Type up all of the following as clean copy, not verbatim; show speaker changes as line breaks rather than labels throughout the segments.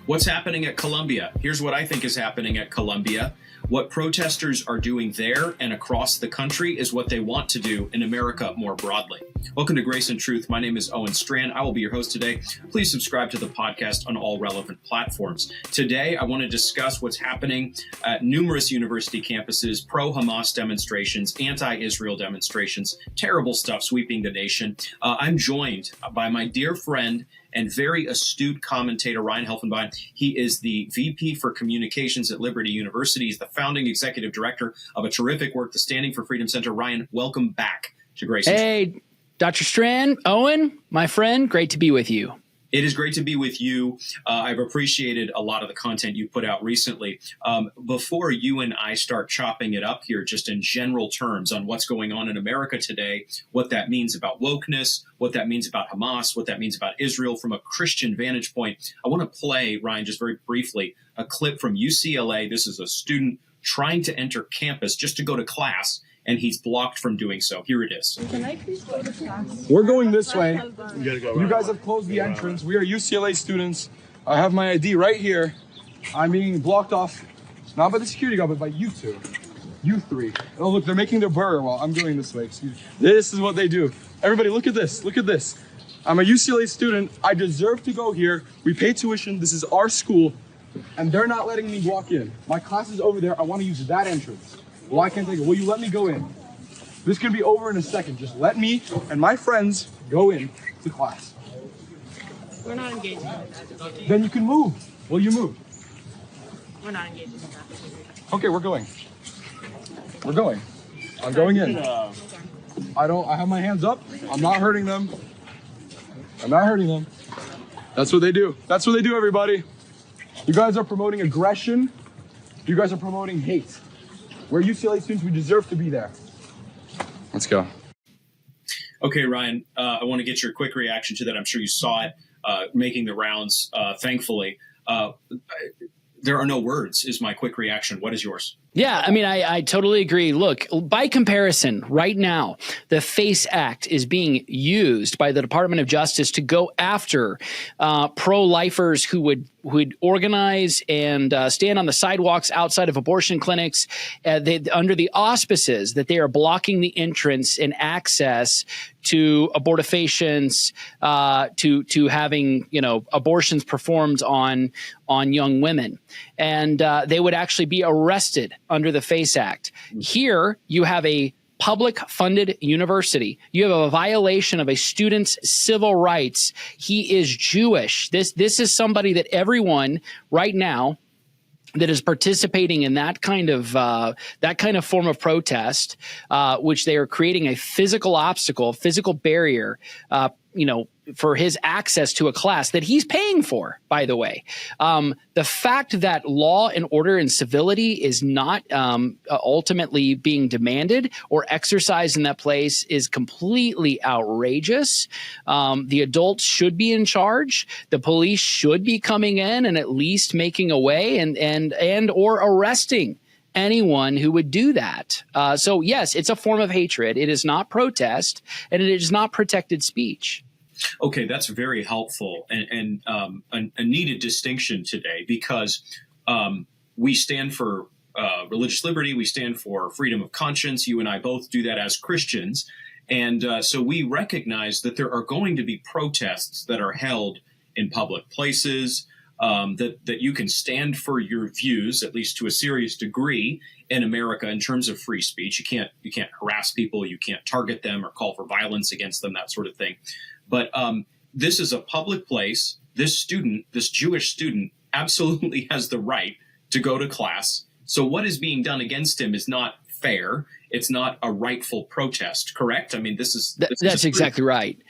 What's happening at Columbia? Here's what I think is happening at Columbia. What protesters are doing there and across the country is what they want to do in America more broadly. Welcome to Grace and Truth. My name is Owen Strachan. I will be your host today. Please subscribe to the podcast on all relevant platforms. Today, I want to discuss what's happening at numerous university campuses, pro-Hamas demonstrations, anti-Israel demonstrations, terrible stuff sweeping the nation. I'm joined by my dear friend and very astute commentator, Ryan Helfenbein. He is the VP for Communications at Liberty University. He's the founding executive director of a terrific work, the Standing for Freedom Center. Ryan, welcome back to Grace.
Hey, Dr. Strachan, Owen, my friend, great to be with you.
It is great to be with you. I've appreciated a lot of the content you put out recently. Before you and I start chopping it up here, just in general terms on what's going on in America today, what that means about wokeness, what that means about Hamas, what that means about Israel from a Christian vantage point, I want to play, Ryan, just very briefly, a clip from UCLA. This is a student trying to enter campus just to go to class, and he's blocked from doing so. Here it is.
Can I please go to class?
We're going this way. You guys have closed the entrance. We are UCLA students. I have my ID right here. I'm being blocked off, not by the security guard, but by you two. You three. Oh, look, they're making their burger while I'm going this way. Excuse me. This is what they do. Everybody, look at this. Look at this. I'm a UCLA student. I deserve to go here. We pay tuition. This is our school. And they're not letting me walk in. My class is over there. I want to use that entrance. Well, I can't take it. Will you let me go in? This can be over in a second. Just let me and my friends go in to class.
We're not engaging.
Then you can move. Will you move?
We're not engaging in that.
Okay, we're going. We're going. I'm going in. I have my hands up. I'm not hurting them. I'm not hurting them. That's what they do. That's what they do, everybody. You guys are promoting aggression. You guys are promoting hate. We're UCLA students. We deserve to be there. Let's go.
Okay, Ryan, I want to get your quick reaction to that. I'm sure you saw it making the rounds, thankfully. There are no words is my quick reaction. What is yours?
Yeah, I mean, I totally agree. Look, by comparison, right now, the FACE Act is being used by the Department of Justice to go after pro-lifers who would organize and stand on the sidewalks outside of abortion clinics under the auspices that they are blocking the entrance and access to abortifacients, to having abortions performed on young women, and they would actually be arrested under the FACE Act. Here, you have a public-funded university. You have a violation of a student's civil rights. He is Jewish. This is somebody that everyone right now that is participating in that kind of form of protest, which they are creating a physical obstacle, physical barrier, for his access to a class that he's paying for, by the way. The fact that law and order and civility is not ultimately being demanded or exercised in that place is completely outrageous. The adults should be in charge. The police should be coming in and at least making a way and or arresting anyone who would do that. So yes, it's a form of hatred. It is not protest, and it is not protected speech.
Okay, that's very helpful and a needed distinction today, because we stand for religious liberty. We stand for freedom of conscience. You and I both do that as Christians. And so we recognize that there are going to be protests that are held in public places, that you can stand for your views, at least to a serious degree, in America in terms of free speech. You can't harass people. You can't target them or call for violence against them, that sort of thing. But this is a public place. This Jewish student, absolutely has the right to go to class. So what is being done against him is not fair. It's not a rightful protest, correct? I mean,
that's exactly right.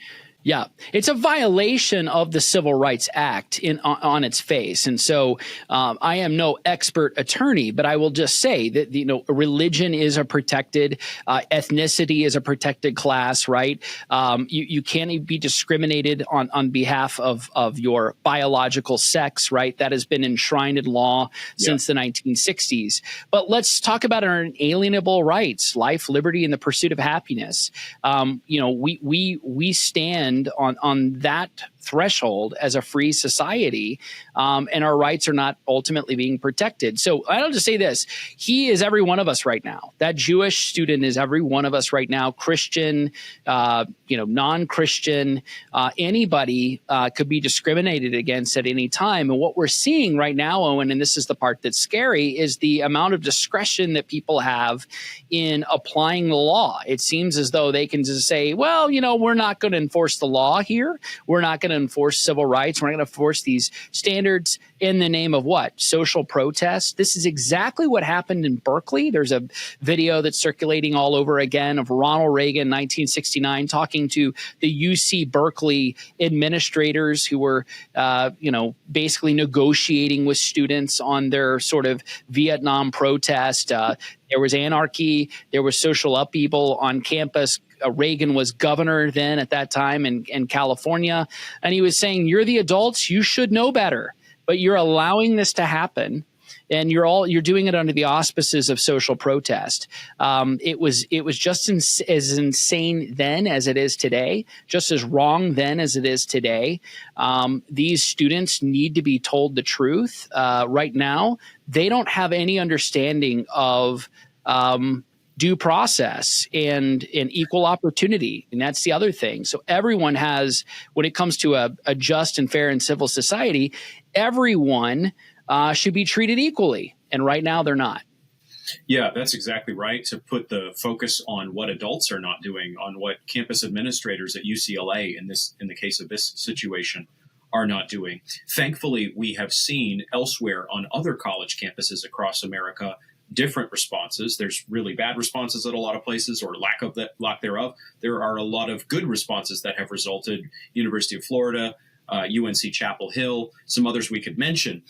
Yeah, it's a violation of the Civil Rights Act on its face. And so I am no expert attorney, but I will just say that, religion is a protected, ethnicity is a protected class, right? You can't be discriminated on behalf of your biological sex, right? That has been enshrined in law since the 1960s. But let's talk about our inalienable rights, life, liberty, and the pursuit of happiness. We stand on that threshold as a free society, and our rights are not ultimately being protected. So I'll just say this: he is every one of us right now. That Jewish student is every one of us right now. Christian, non-Christian, anybody could be discriminated against at any time. And what we're seeing right now, Owen, and this is the part that's scary, is the amount of discretion that people have in applying the law. It seems as though they can just say, well, we're not going to enforce the law here. We're not going to enforce civil rights. We're not going to enforce these standards in the name of what? Social protest. This is exactly what happened in Berkeley. There's a video that's circulating all over again of Ronald Reagan, 1969, talking to the UC Berkeley administrators who were, basically negotiating with students on their sort of Vietnam protest. There was anarchy. There was social upheaval on campus. Reagan was governor then at that time in California. And he was saying, you're the adults. You should know better. But you're allowing this to happen. And you're doing it under the auspices of social protest. It was just as insane then as it is today, just as wrong then as it is today. These students need to be told the truth. Right now, they don't have any understanding of due process and equal opportunity. And that's the other thing. So everyone has, when it comes to a just and fair and civil society, everyone should be treated equally. And right now they're not.
Yeah, that's exactly right. To put the focus on what adults are not doing, on what campus administrators at UCLA in the case of this situation are not doing. Thankfully, we have seen elsewhere on other college campuses across America different responses. There's really bad responses at a lot of places, or lack thereof. There are a lot of good responses that have resulted. University of Florida, UNC Chapel Hill, some others we could mention.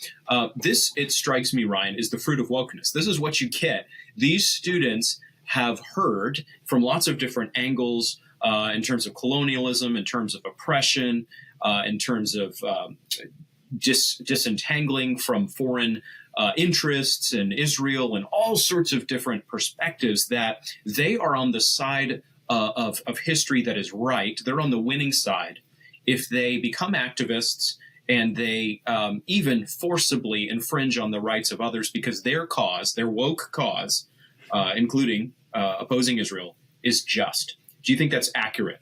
This, it strikes me, Ryan, is the fruit of wokeness. This is what you get. These students have heard from lots of different angles in terms of colonialism, in terms of oppression, in terms of disentangling from foreign interests and Israel and all sorts of different perspectives, that they are on the side of history that is right. They're on the winning side if they become activists and they even forcibly infringe on the rights of others because their cause, their woke cause, including opposing Israel, is just. Do you think that's accurate?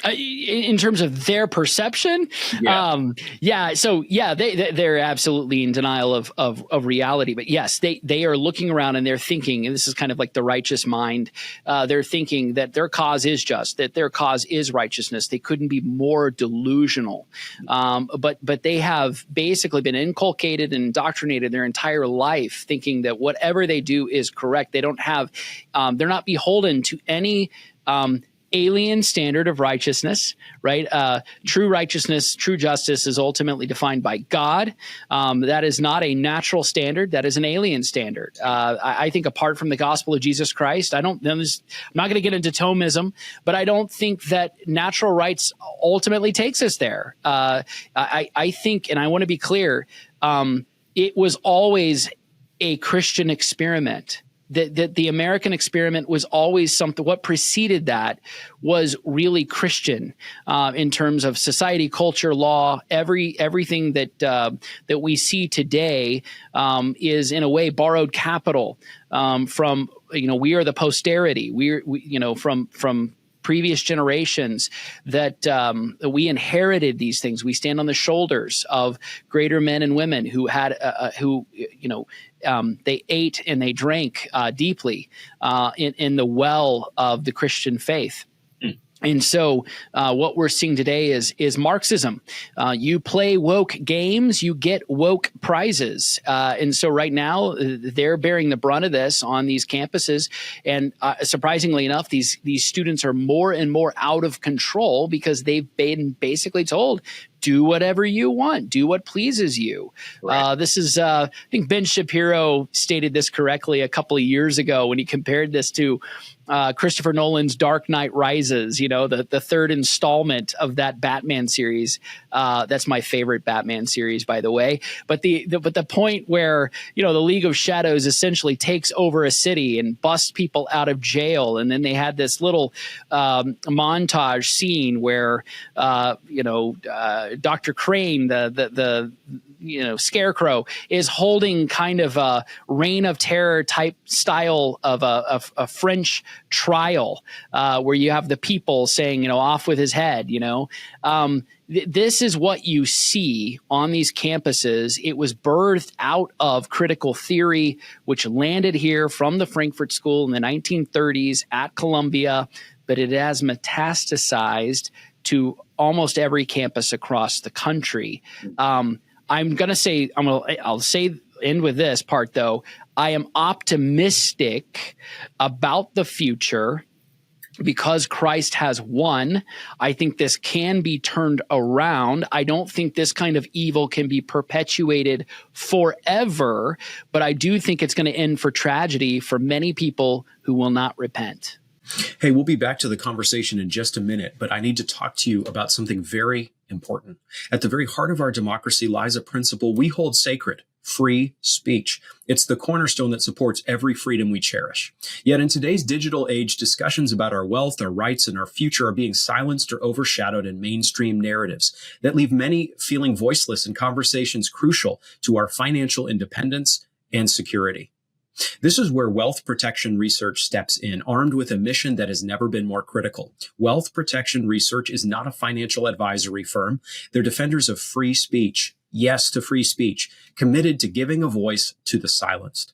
In terms of their perception, they're absolutely in denial of reality. But yes, they are looking around and they're thinking, and this is kind of like the righteous mind. They're thinking that their cause is just, that their cause is righteousness. They couldn't be more delusional. But they have basically been inculcated and indoctrinated their entire life, thinking that whatever they do is correct. They don't have, they're not beholden to any alien standard of righteousness, right? True righteousness, true justice is ultimately defined by God. That is not a natural standard. That is an alien standard. I think apart from the gospel of Jesus Christ, I'm not going to get into Thomism, but I don't think that natural rights ultimately takes us there. I think, and I want to be clear, it was always a Christian experiment. That the American experiment was always something. What preceded that was really Christian in terms of society, culture, law. Everything that we see today is in a way borrowed capital from. We are the posterity. We from previous generations that we inherited these things. We stand on the shoulders of greater men and women who had they ate and they drank deeply in the well of the Christian faith. And so what we're seeing today is Marxism. You play woke games, you get woke prizes. And so right now they're bearing the brunt of this on these campuses. And surprisingly enough, these students are more and more out of control because they've been basically told, do whatever you want, do what pleases you.
Right.
This is, I think Ben Shapiro stated this correctly a couple of years ago when he compared this to Christopher Nolan's Dark Knight Rises, the third installment of that Batman series. That's my favorite Batman series, by the way. But the point where, the League of Shadows essentially takes over a city and busts people out of jail. And then they had this little montage scene where, Dr. Crane, the Scarecrow, is holding kind of a Reign of Terror type style of a French trial where you have the people saying, off with his head, This is what you see on these campuses. It was birthed out of critical theory, which landed here from the Frankfurt School in the 1930s at Columbia, but it has metastasized to almost every campus across the country. I'm going to say, end with this part though. I am optimistic about the future because Christ has won. I think this can be turned around. I don't think this kind of evil can be perpetuated forever, but I do think it's going to end for tragedy for many people who will not repent.
Hey, we'll be back to the conversation in just a minute, but I need to talk to you about something very important. At the very heart of our democracy lies a principle we hold sacred: free speech. It's the cornerstone that supports every freedom we cherish. Yet in today's digital age, discussions about our wealth, our rights, and our future are being silenced or overshadowed in mainstream narratives that leave many feeling voiceless in conversations crucial to our financial independence and security. This is where Wealth Protection Research steps in, armed with a mission that has never been more critical. Wealth Protection Research is not a financial advisory firm. They're defenders of free speech. Yes to free speech, committed to giving a voice to the silenced.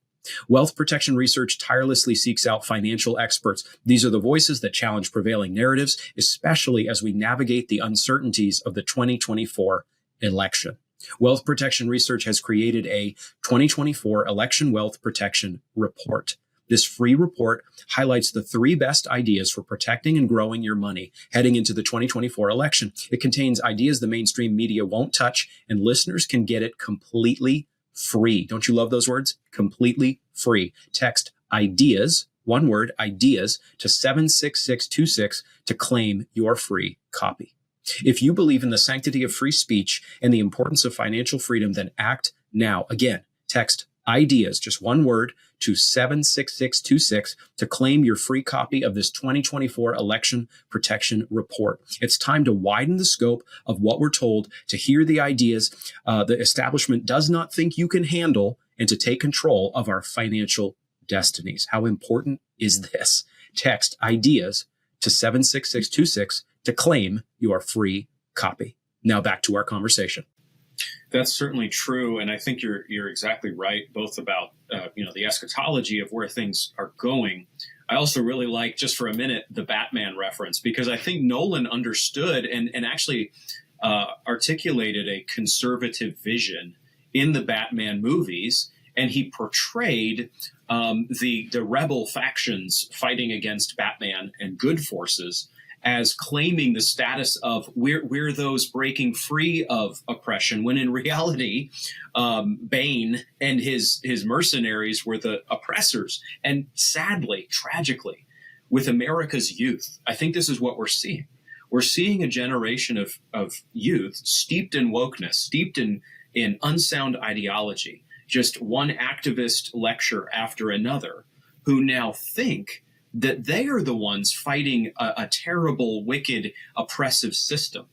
Wealth Protection Research tirelessly seeks out financial experts. These are the voices that challenge prevailing narratives, especially as we navigate the uncertainties of the 2024 election. Wealth Protection Research has created a 2024 Election Wealth Protection Report. This free report highlights the 3 best ideas for protecting and growing your money heading into the 2024 election. It contains ideas the mainstream media won't touch, and listeners can get it completely free. Don't you love those words? Completely free. Text IDEAS, one word, IDEAS, to 76626 to claim your free copy. If you believe in the sanctity of free speech and the importance of financial freedom, then act now. Again, text IDEAS, just one word, to 76626 to claim your free copy of this 2024 Election Protection Report. It's time to widen the scope of what we're told, to hear the ideas the establishment does not think you can handle, and to take control of our financial destinies. How important is this? Text IDEAS to 76626 to claim your free copy. Now back to our conversation. That's certainly true, and I think you're exactly right, both about the eschatology of where things are going. I also really like, just for a minute, the Batman reference, because I think Nolan understood and actually articulated a conservative vision in the Batman movies, and he portrayed the rebel factions fighting against Batman and good forces as claiming the status of we're those breaking free of oppression, when in reality, Bane and his mercenaries were the oppressors. And sadly, tragically, with America's youth, I think this is what we're seeing. We're seeing a generation of youth steeped in wokeness, steeped in unsound ideology, just one activist lecture after another, who now think that they are the ones fighting a terrible, wicked, oppressive system.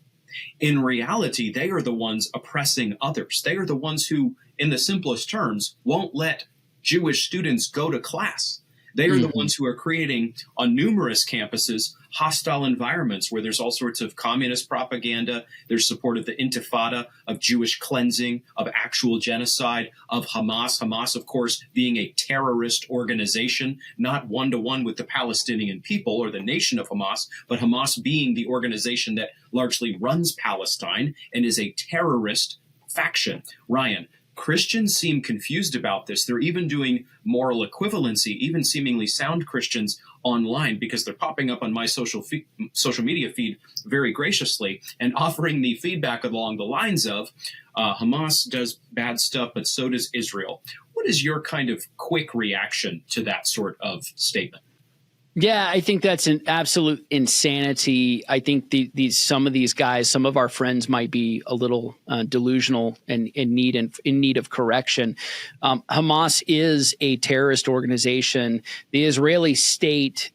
In reality, they are the ones oppressing others. They are the ones who, in the simplest terms, won't let Jewish students go to class. They are the ones who are creating on numerous campuses hostile environments where there's all sorts of communist propaganda. There's support of the Intifada, of Jewish cleansing, of actual genocide, of Hamas. Hamas, of course, being a terrorist organization, not one-to-one with the Palestinian people or the nation of Hamas, but Hamas being the organization that largely runs Palestine and is a terrorist faction. Ryan, Christians seem confused about this. They're even doing moral equivalency, even seemingly sound Christians online, because they're popping up on my social media feed very graciously and offering me feedback along the lines of Hamas does bad stuff, but so does Israel. What is your kind of quick reaction to that sort of statement?
Yeah, I think that's an absolute insanity. I think some of these guys, some of our friends, might be a little delusional and in need of correction. Hamas is a terrorist organization. The Israeli state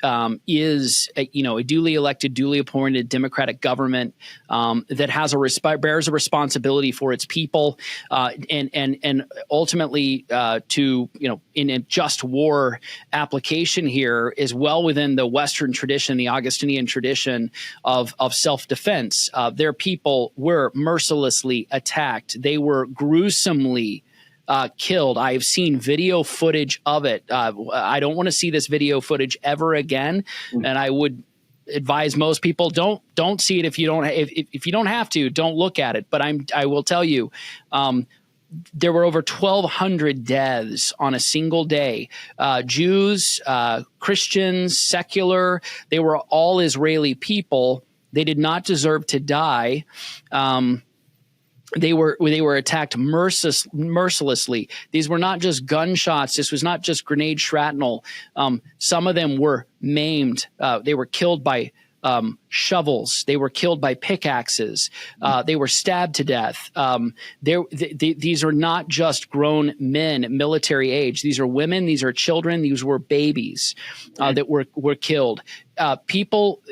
is a duly elected, duly appointed democratic government that has bears a responsibility for its people and ultimately in a just war application here is well within the Western tradition, the Augustinian tradition of self-defense. Their people were mercilessly attacked. They were gruesomely killed. I've seen video footage of it. I don't want to see this video footage ever again, and I would advise most people don't see it if you don't have to. Don't look at it. But I will tell you. There were over 1,200 deaths on a single day. Jews, Christians, secular, they were all Israeli people. They did not deserve to die. They were attacked mercilessly. These were not just gunshots. This was not just grenade shrapnel. Some of them were maimed. They were killed by shovels. They were killed by pickaxes. They were stabbed to death. These are not just grown men, military age. These are women. These are children. These were babies that were killed. People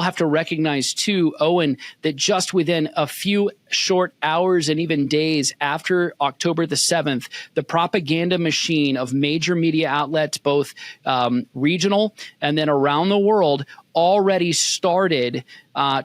have to recognize too, Owen, that just within a few short hours and even days after October the 7th, the propaganda machine of major media outlets, both regional and then around the world, already started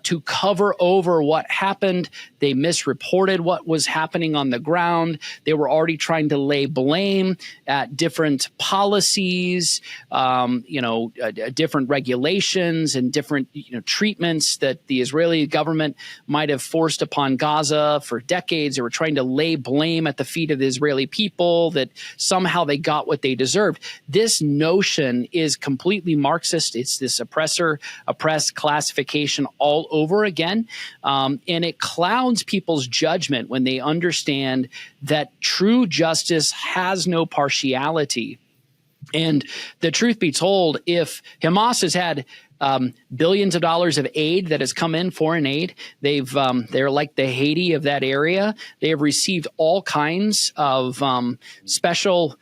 to cover over what happened. They misreported what was happening on the ground. They were already trying to lay blame at different policies, different regulations and different treatments that the Israeli government might have forced upon Gaza for decades. They were trying to lay blame at the feet of the Israeli people that somehow they got what they deserved. This notion is completely Marxist. It's this oppressed classification all over again. And it clouds people's judgment when they understand that true justice has no partiality. And the truth be told, if Hamas has had billions of dollars of aid that has come in, foreign aid, they're like the Haiti of that area. They have received all kinds of special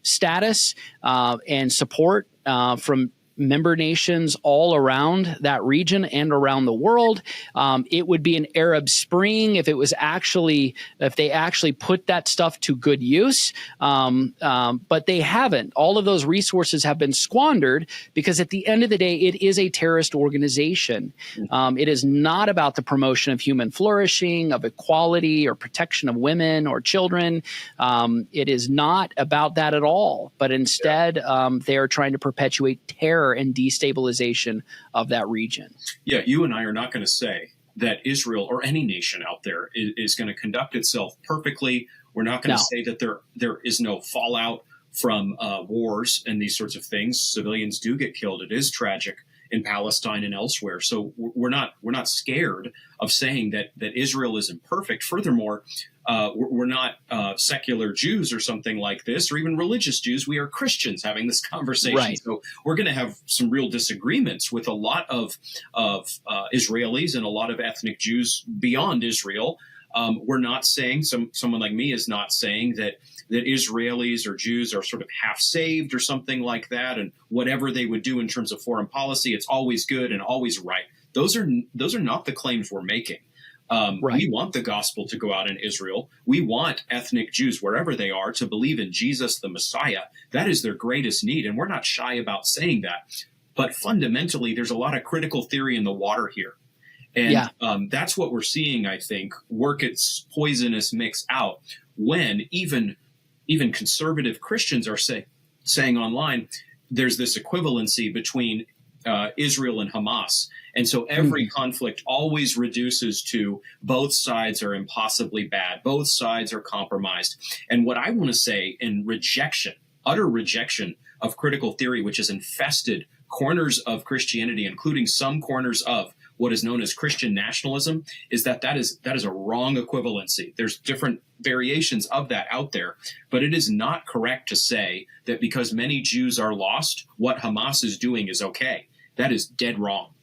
status and support from member nations all around that region and around the world. It would be an Arab Spring if they actually put that stuff to good use. But they haven't. All of those resources have been squandered because at the end of the day, it is a terrorist organization. It is not about the promotion of human flourishing, of equality or protection of women or children. It is not about that at all. But instead, they are trying to perpetuate terror and destabilization of that region.
Yeah, you and I are not going to say that Israel or any nation out there is going to conduct itself perfectly. We're not going to say that there is no fallout from wars and these sorts of things. Civilians do get killed. It is tragic in Palestine and elsewhere. So we're not scared of saying that Israel is imperfect. Furthermore, we're not secular Jews or something like this, or even religious Jews. We are Christians having this conversation.
Right.
So we're going to have some real disagreements with a lot of Israelis and a lot of ethnic Jews beyond Israel. We're not saying, someone like me is not saying that Israelis or Jews are sort of half saved or something like that, and whatever they would do in terms of foreign policy, it's always good and always right. Those are not the claims we're making. Right. We want the gospel to go out in Israel. We want ethnic Jews, wherever they are, to believe in Jesus, the Messiah. That is their greatest need, and we're not shy about saying that. But fundamentally, there's a lot of critical theory in the water here. And that's what we're seeing, I think, work its poisonous mix out when even conservative Christians are saying online there's this equivalency between Israel and Hamas. And so every conflict always reduces to both sides are impossibly bad. Both sides are compromised. And what I want to say in rejection, utter rejection of critical theory, which has infested corners of Christianity, including some corners of what is known as Christian nationalism, is that is a wrong equivalency. There's different variations of that out there, but it is not correct to say that because many Jews are lost, what Hamas is doing is okay. That is dead wrong.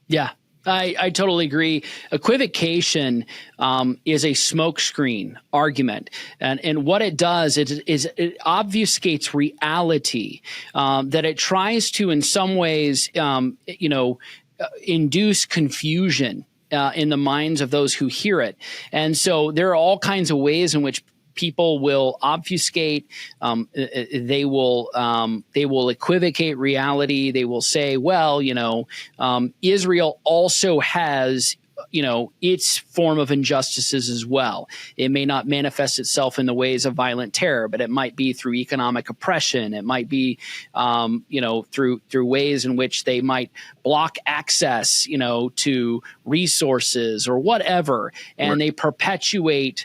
Yeah, I totally agree. Equivocation is a smokescreen argument. And what it does is it obfuscates reality, that it tries to, in some ways, induce confusion in the minds of those who hear it. And so there are all kinds of ways in which people will obfuscate. They will equivocate reality. They will say, well, Israel also has its form of injustices as well. It may not manifest itself in the ways of violent terror, but it might be through economic oppression. It might be, through ways in which they might block access, to resources or whatever, and they perpetuate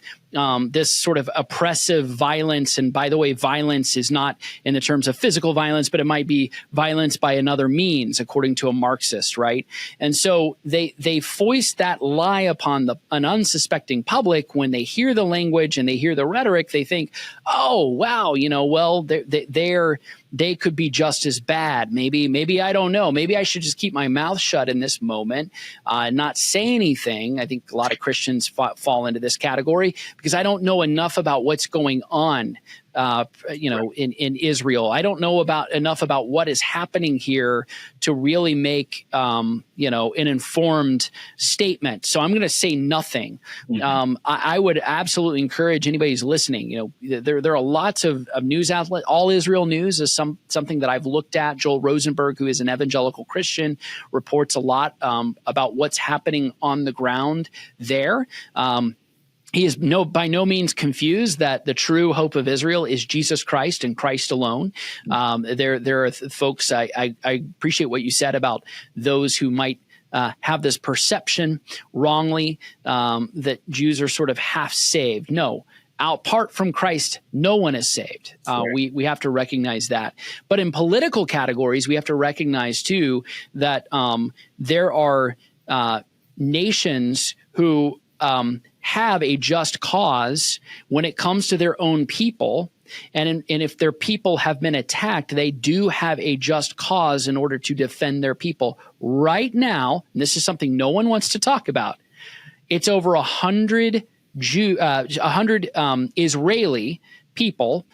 this sort of oppressive violence. And by the way, violence is not in the terms of physical violence, but it might be violence by another means, according to a Marxist, right? And so they foist that lie upon an unsuspecting public. When they hear the language and they hear the rhetoric, they think, oh, wow, they could be just as bad. Maybe I don't know. Maybe I should just keep my mouth shut in this moment, not say anything. I think a lot of Christians fall into this category because I don't know enough about what's going on, in Israel. I don't know enough about what is happening here to really make, an informed statement. So I'm going to say nothing. I would absolutely encourage anybody who's listening. There are lots of news outlets. All Israel News is something that I've looked at. Joel Rosenberg, who is an evangelical Christian, reports a lot about what's happening on the ground there. He is by no means confused that the true hope of Israel is Jesus Christ and Christ alone. There are folks, I appreciate what you said about those who might have this perception wrongly that Jews are sort of half saved. No. Apart from Christ, no one is saved. We have to recognize that. But in political categories, we have to recognize, too, that there are nations who have a just cause when it comes to their own people. And if their people have been attacked, they do have a just cause in order to defend their people. Right now, and this is something no one wants to talk about, it's over 100 Israeli people,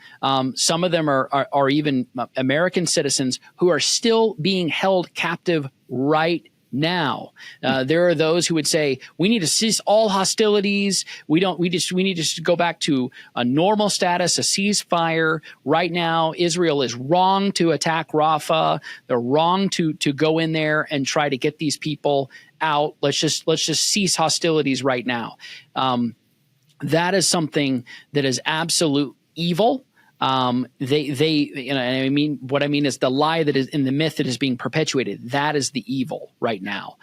some of them are even American citizens, who are still being held captive right now. There are those who would say we need to cease all hostilities. We need to go back to a normal status, a ceasefire. Right now, Israel is wrong to attack Rafah. They're wrong to go in there and try to get these people out. Let's just cease hostilities right now. That is something that is absolute evil. What I mean is the lie that is in the myth that is being perpetuated. That is the evil right now.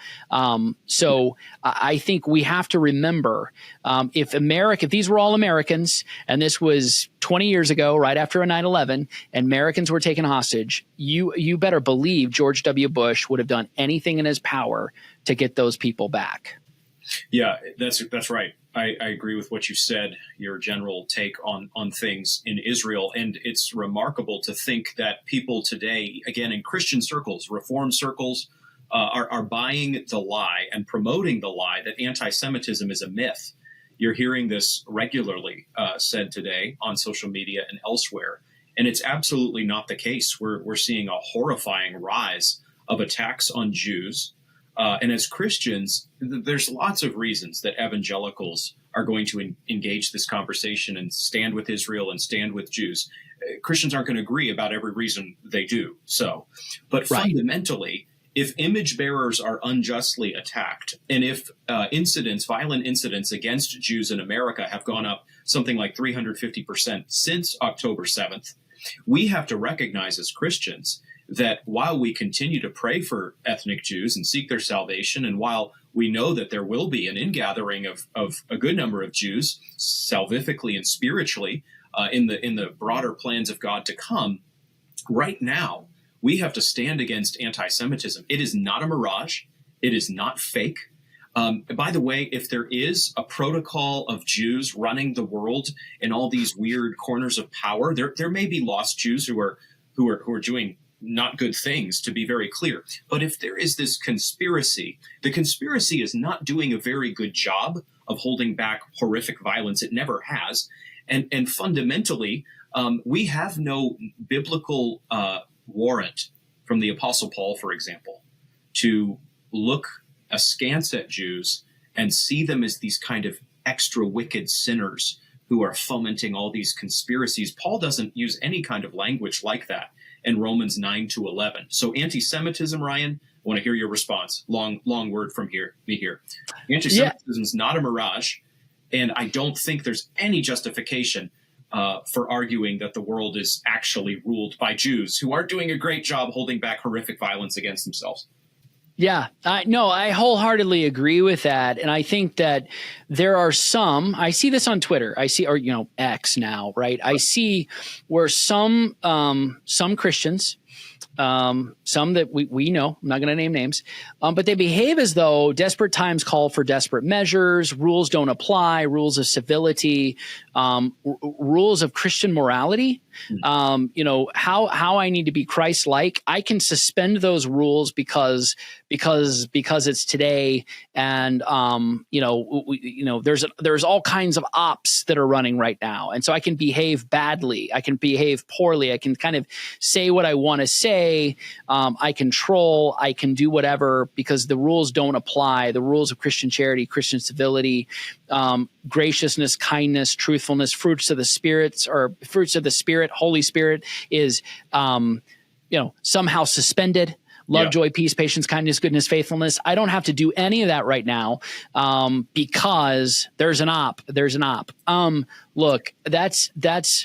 So I think we have to remember, if these were all Americans and this was 20 years ago, right after a 9/11, and Americans were taken hostage, you better believe George W. Bush would have done anything in his power to get those people back.
Yeah, that's right. I agree with what you said, your general take on things in Israel. And it's remarkable to think that people today, again, in Christian circles, Reform circles, are buying the lie and promoting the lie that anti-Semitism is a myth. You're hearing this regularly said today on social media and elsewhere. And it's absolutely not the case. We're seeing a horrifying rise of attacks on Jews. And as Christians, there's lots of reasons that evangelicals are going to engage this conversation and stand with Israel and stand with Jews. Christians aren't going to agree about every reason they do so. But fundamentally, if image bearers are unjustly attacked, and if violent incidents against Jews in America have gone up something like 350% since October 7th, we have to recognize as Christians that while we continue to pray for ethnic Jews and seek their salvation, and while we know that there will be an ingathering of a good number of Jews, salvifically and spiritually, in the broader plans of God to come, right now we have to stand against anti-Semitism. It is not a mirage. It is not fake. By the way, if there is a protocol of Jews running the world in all these weird corners of power, there may be lost Jews who are doing not good things, to be very clear. But if there is this conspiracy, the conspiracy is not doing a very good job of holding back horrific violence. It never has. And fundamentally, we have no biblical warrant from the Apostle Paul, for example, to look askance at Jews and see them as these kind of extra wicked sinners who are fomenting all these conspiracies. Paul doesn't use any kind of language like that in Romans 9-11. So anti-Semitism, Ryan, I want to hear your response. Long word from me here. Anti-Semitism is not a mirage, and I don't think there's any justification for arguing that the world is actually ruled by Jews who are doing a great job holding back horrific violence against themselves.
Yeah, no, I wholeheartedly agree with that. And I think that there are some, I see this on Twitter, or, X now, right? I see where some Christians, some that we know, I'm not going to name names, but they behave as though desperate times call for desperate measures, rules don't apply, rules of civility, rules of Christian morality. How I need to be Christ-like. I can suspend those rules because it's today, and there's all kinds of ops that are running right now, and so I can behave badly, I can behave poorly, I can kind of say what I want to say, I control, I can do whatever because the rules don't apply. The rules of Christian charity, Christian civility, graciousness, kindness, truthfulness, fruits of the Spirit, Holy Spirit is, somehow suspended. Love, joy, peace, patience, kindness, goodness, faithfulness. I don't have to do any of that right now because there's an op. Look, that's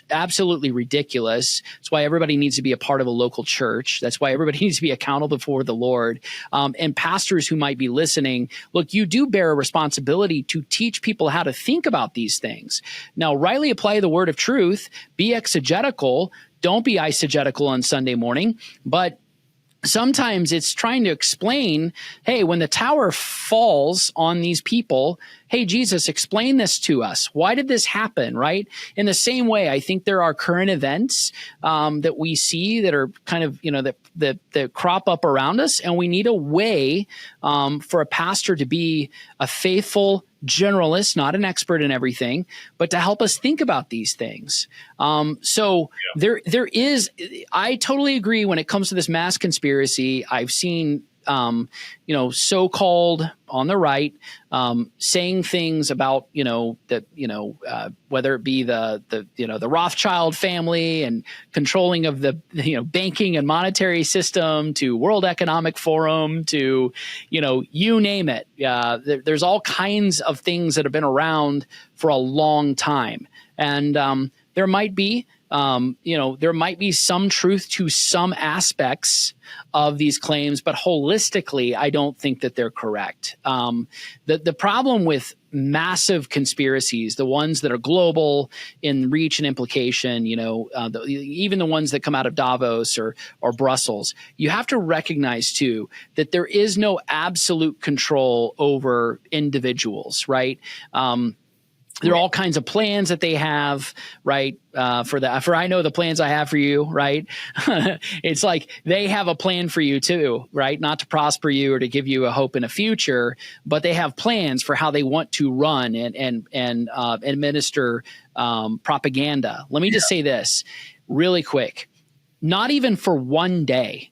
absolutely ridiculous. That's why everybody needs to be a part of a local church. That's why everybody needs to be accountable before the Lord. And pastors who might be listening, look, you do bear a responsibility to teach people how to think about these things. Now, rightly apply the word of truth, be exegetical. Don't be eisegetical on Sunday morning, but sometimes it's trying to explain, hey, when the tower falls on these people, hey, Jesus, explain this to us. Why did this happen, right? In the same way, I think there are current events that we see that are kind of, that crop up around us, and we need a way for a pastor to be a faithful generalist, not an expert in everything, but to help us think about these things. There is, I totally agree when it comes to this mass conspiracy. I've seen, so-called on the right, saying things about, whether it be the Rothschild family and controlling of the, banking and monetary system, to World Economic Forum, to, you name it. There's all kinds of things that have been around for a long time. And there might be some truth to some aspects of these claims, but holistically, I don't think that they're correct. The problem with massive conspiracies, the ones that are global in reach and implication, even the ones that come out of Davos or Brussels, you have to recognize too that there is no absolute control over individuals, right? There are all kinds of plans that they have, right? For I know the plans I have for you, right? It's like they have a plan for you too, right? Not to prosper you or to give you a hope in a future, but they have plans for how they want to run and administer propaganda. Let me just say this really quick. Not even for one day,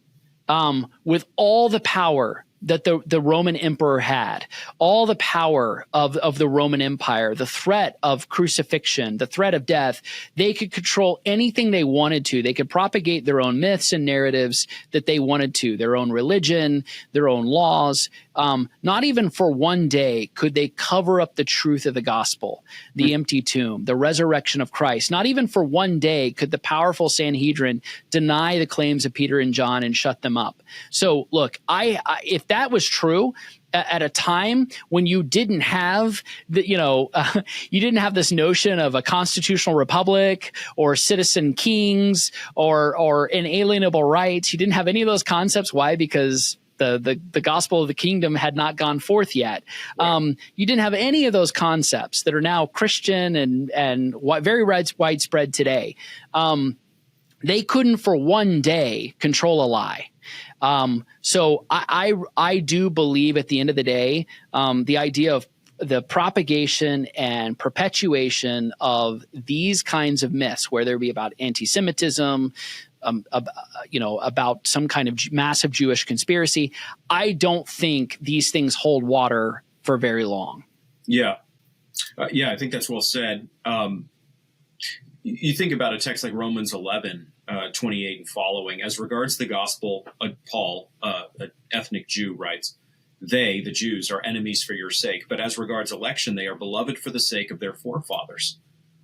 with all the power that the Roman emperor had, all the power of the Roman Empire, the threat of crucifixion, the threat of death, they could control anything they wanted to. They could propagate their own myths and narratives that they wanted to, their own religion, their own laws. Not even for one day could they cover up the truth of the gospel, the empty tomb, the resurrection of Christ. Not even for one day could the powerful Sanhedrin deny the claims of Peter and John and shut them up. So look, if that was true at a time when you didn't have you didn't have this notion of a constitutional republic or citizen kings or inalienable rights, you didn't have any of those concepts. Why? Because the gospel of the kingdom had not gone forth yet. You didn't have any of those concepts that are now Christian and very widespread today. They couldn't for one day control a lie. So I do believe at the end of the day, the idea of the propagation and perpetuation of these kinds of myths, whether it be about anti-Semitism, about some kind of massive Jewish conspiracy, I don't think these things hold water for very long.
Yeah. I think that's well said. You think about a text like Romans 11, 28 and following. As regards the gospel, Paul, an ethnic Jew, writes, "They, the Jews, are enemies for your sake, but as regards election, they are beloved for the sake of their forefathers.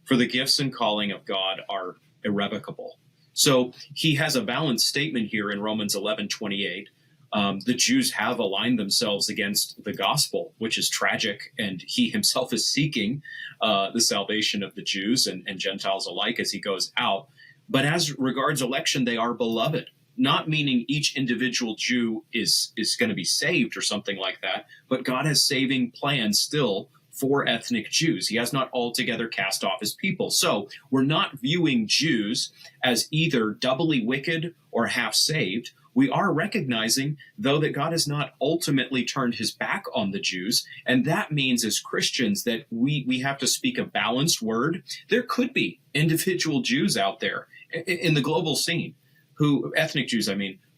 For the gifts and calling of God are irrevocable." So he has a balanced statement here in Romans 11, 28. The Jews have aligned themselves against the gospel, which is tragic, and he himself is seeking the salvation of the Jews and Gentiles alike as he goes out. But as regards election, they are beloved, not meaning each individual Jew is going to be saved or something like that, but God has saving plans still for ethnic Jews. He has not altogether cast off his people. So we're not viewing Jews as either doubly wicked or half saved. We are recognizing, though, that God has not ultimately turned his back on the Jews. And that means as Christians that we have to speak a balanced word. There could be individual Jews out there in the global scene, ethnic Jews,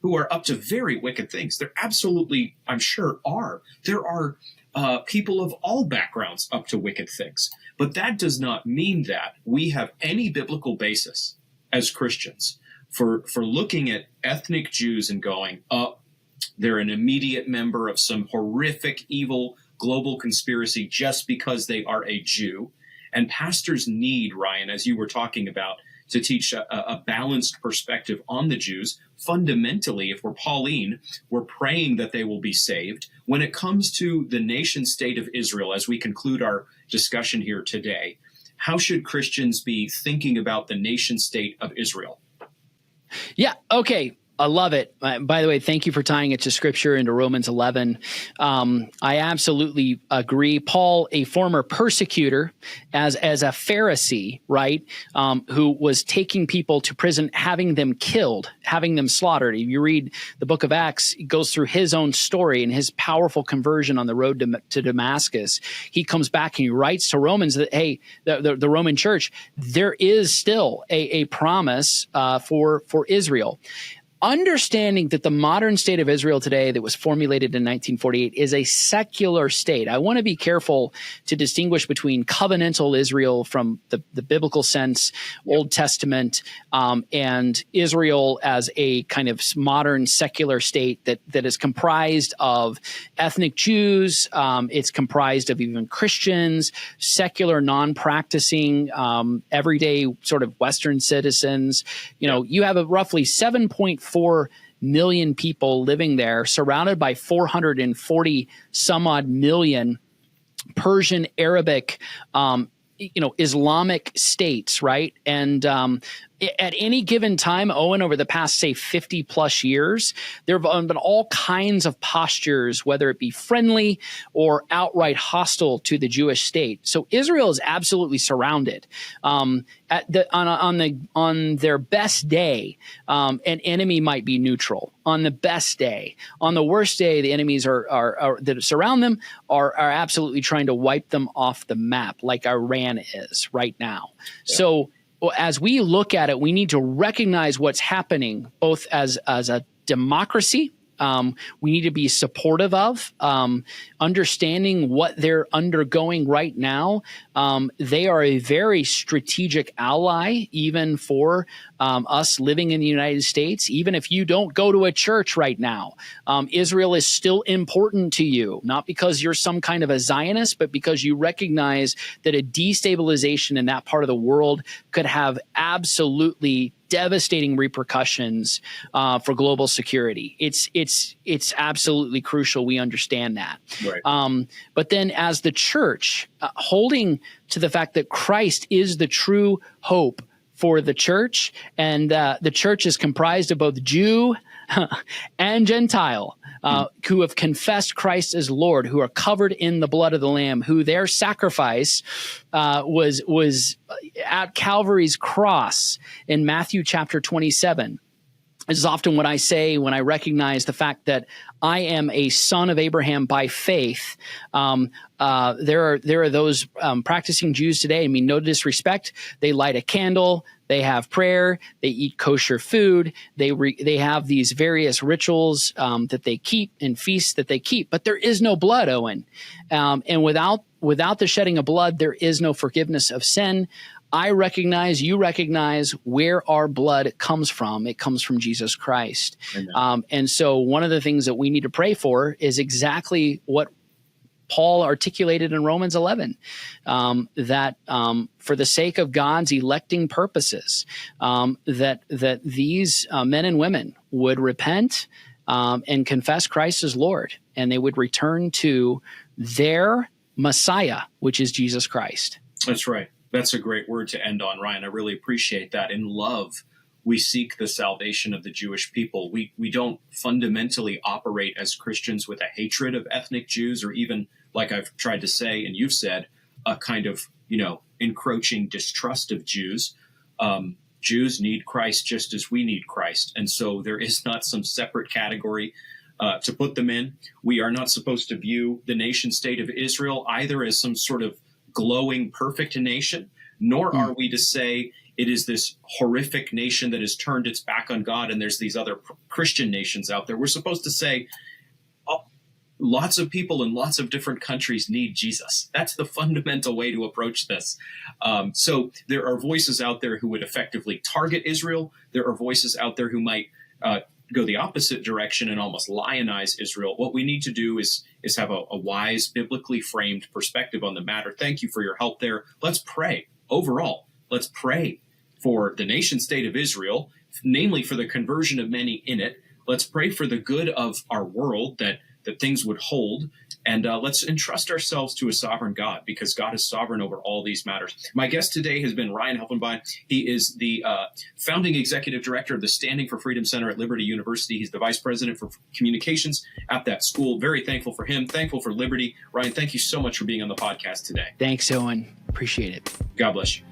who are up to very wicked things. There absolutely, I'm sure, are. There are people of all backgrounds up to wicked things. But that does not mean that we have any biblical basis as Christians for looking at ethnic Jews and going, they're an immediate member of some horrific, evil global conspiracy just because they are a Jew. And pastors need, Ryan, as you were talking about, to teach a balanced perspective on the Jews. Fundamentally, if we're Pauline, we're praying that they will be saved. When it comes to the nation state of Israel, as we conclude our discussion here today, how should Christians be thinking about the nation state of Israel?
Yeah. Okay. I love it. By the way, thank you for tying it to Scripture into Romans 11. I absolutely agree. Paul, a former persecutor, as a Pharisee, right, who was taking people to prison, having them killed, having them slaughtered. If you read the book of Acts, it goes through his own story and his powerful conversion on the road to Damascus. He comes back and he writes to Romans that, hey, the Roman church, there is still a promise for Israel. Understanding that the modern state of Israel today that was formulated in 1948 is a secular state. I want to be careful to distinguish between covenantal Israel from the biblical sense, Old Testament, and Israel as a kind of modern secular state that is comprised of ethnic Jews. It's comprised of even Christians, secular, non-practicing, everyday sort of Western citizens. You have a roughly 7.4 million people living there, surrounded by 440 some odd million Persian, Arabic, Islamic states, right? And at any given time, Owen, over the past, say, 50 plus years, there have been all kinds of postures, whether it be friendly or outright hostile to the Jewish state. So Israel is absolutely surrounded. On their best day, an enemy might be neutral. On the best day, on the worst day, the enemies that surround them are absolutely trying to wipe them off the map, like Iran is right now. Yeah. So as we look at it, we need to recognize what's happening both as a democracy we need to be supportive of, understanding what they're undergoing right now. They are a very strategic ally, even for us living in the United States. Even if you don't go to a church right now, Israel is still important to you, not because you're some kind of a Zionist, but because you recognize that a destabilization in that part of the world could have absolutely devastating repercussions for global security. It's absolutely crucial we understand that.
Right.
But then as the church, holding to the fact that Christ is the true hope for the church, and the church is comprised of both Jew and Gentile, who have confessed Christ as Lord, who are covered in the blood of the Lamb, who their sacrifice was at Calvary's cross in Matthew chapter 27. This is often what I say when I recognize the fact that I am a son of Abraham by faith. There are those practicing Jews today. I mean, no disrespect. They light a candle. They have prayer. They eat kosher food. They have these various rituals that they keep and feasts that they keep. But there is no blood, Owen. And without the shedding of blood, there is no forgiveness of sin. I recognize, you recognize where our blood comes from. It comes from Jesus Christ. And so one of the things that we need to pray for is exactly what Paul articulated in Romans 11, that for the sake of God's electing purposes, that these men and women would repent and confess Christ as Lord, and they would return to their Messiah, which is Jesus Christ.
That's right. That's a great word to end on, Ryan. I really appreciate that. In love, we seek the salvation of the Jewish people. We don't fundamentally operate as Christians with a hatred of ethnic Jews, or even, like I've tried to say and you've said, a kind of, encroaching distrust of Jews. Jews need Christ just as we need Christ. And so there is not some separate category to put them in. We are not supposed to view the nation state of Israel either as some sort of glowing, perfect nation, nor are we to say it is this horrific nation that has turned its back on God and there's these other Christian nations out there. We're supposed to say, lots of people in lots of different countries need Jesus. That's the fundamental way to approach this. So there are voices out there who would effectively target Israel. There are voices out there who might go the opposite direction and almost lionize Israel. What we need to do is have a wise, biblically framed perspective on the matter. Thank you for your help there. Let's pray. Overall, let's pray for the nation state of Israel, namely for the conversion of many in it. Let's pray for the good of our world, that things would hold. And let's entrust ourselves to a sovereign God, because God is sovereign over all these matters. My guest today has been Ryan Helfenbein. He is the founding executive director of the Standing for Freedom Center at Liberty University. He's the vice president for communications at that school. Very thankful for him, thankful for Liberty. Ryan, thank you so much for being on the podcast today.
Thanks, Owen. Appreciate it.
God bless you.